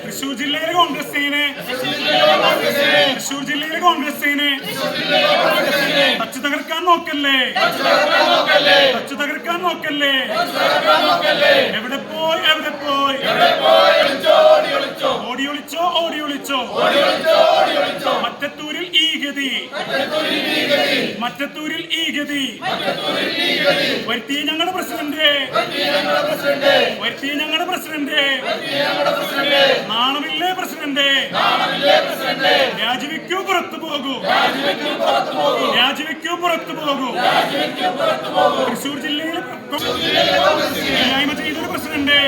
തൃശൂർ ജില്ലയിലെ കോൺഗ്രസിനെ തച്ചു തകർക്കാൻ നോക്കല്ലേ, എവിടെ പോയി ഓടി ഒളിച്ചോ മറ്റത്തൂരിൽ ഈ ഗതി വരുത്തി ഞങ്ങളുടെ പ്രസിഡന്റ് നാണമില്ലേ പ്രസിഡന്റ് രാജിവെക്കൂ പുറത്തു പോകൂ തൃശൂർ ജില്ലയിലെ ഇല്ലായ്മ ചെയ്തൊരു പ്രസിഡന്റ്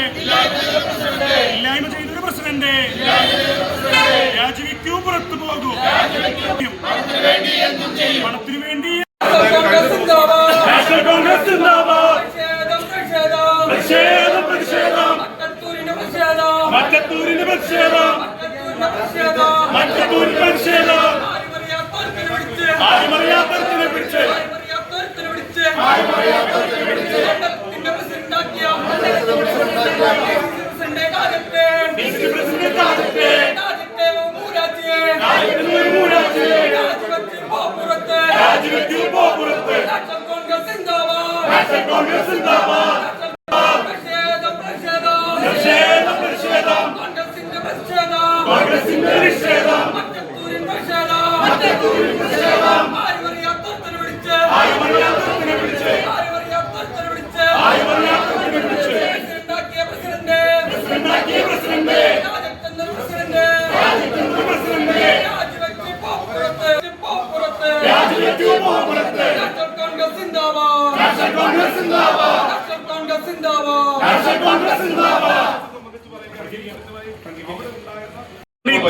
രാജിവെക്കൂ പുറത്തു പോകൂ പണത്തിനു വേണ്ടി മറ്റത്തൂരിന്റെ പ്രതിഷേധം ആരുമറിയാത്തരത്തിനെ പിടിച്ച്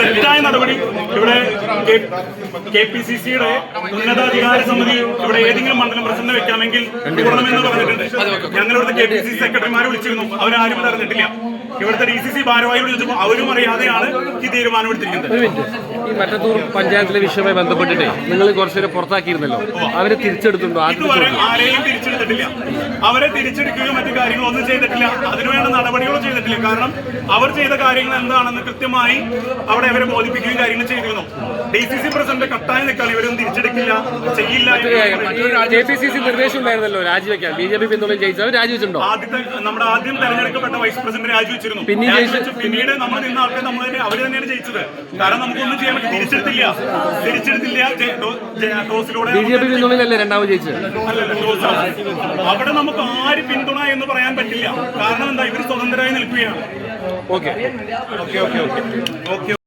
തെറ്റായ നടപടി ഇവിടെ KPCCയുടെ ഉന്നതാധികാര സമിതി ഇവിടെ ഏതെങ്കിലും മണ്ഡലം പ്രസിഡന്റ് വെക്കാമെങ്കിൽ കൂടണമെന്ന് പറഞ്ഞിട്ടുണ്ട്. ഞങ്ങളിവിടുത്തെ KPCC സെക്രട്ടറിമാരെ വിളിച്ചിരുന്നു, അവരാരും അറിഞ്ഞിട്ടില്ല. ഇവിടുത്തെ DCC ഭാരവാഹിയോട് ചോദിച്ചപ്പോൾ അവരും അറിയാതെയാണ് ഈ തീരുമാനമെടുത്തിരിക്കുന്നത്. ഈ മറ്റത്തൂർ പഞ്ചായത്തിലെ വിഷയവുമായി ബന്ധപ്പെട്ടിട്ട് നിങ്ങൾ കുറച്ചുപേരെ പുറത്താക്കിയിരുന്നല്ലോ, അവരെ തിരിച്ചെടുത്തുണ്ടോ? ഇതുവരെ ആരെയും തിരിച്ചെടുത്തിട്ടില്ല. അവരെ തിരിച്ചെടുക്കുകയോ മറ്റു കാര്യങ്ങളോ ഒന്നും ചെയ്തിട്ടില്ല. അതിനുവേണ്ട നടപടികളോ ചെയ്തിട്ടില്ല. കാരണം അവർ ചെയ്ത കാര്യങ്ങൾ എന്താണെന്ന് കൃത്യമായി അവിടെ അവരെ ബോധിപ്പിക്കുകയും കാര്യങ്ങൾ ചെയ്തിരുന്നു. DCC പ്രസിഡന്റ് കട്ടായി നിൽക്കാൻ ഇവരൊന്നും തിരിച്ചെടുക്കില്ല, ചെയ്യില്ല. KPCC നിർദ്ദേശം ഉണ്ടായിരുന്നല്ലോ രാജിവെക്കാൻ, BJP പിന്തുണ ജയിച്ചവർ രാജിവെച്ചിട്ടുണ്ടോ? നമ്മുടെ ആദ്യം തെരഞ്ഞെടുക്കപ്പെട്ട വൈസ് പ്രസിഡന്റ് രാജിവെച്ചിരുന്നു. പിന്നീട് നമ്മൾ നിന്ന ആൾക്കാർ അവർ തന്നെയാണ് ജയിച്ചത്. കാരണം നമുക്കൊന്നും ചെയ്യാൻ പറ്റും. തിരിച്ചെടുത്തില്ല. BJP പിന്തുണയിലല്ലേ രണ്ടാമത് ജയിച്ചത്? അവിടെ നമുക്ക് ആര് പിന്തുണ എന്ന് പറയാൻ പറ്റില്ല. കാരണം എന്താ, ഇവർ സ്വതന്ത്രരായി നിൽക്കുകയാണ്. ഓക്കെ.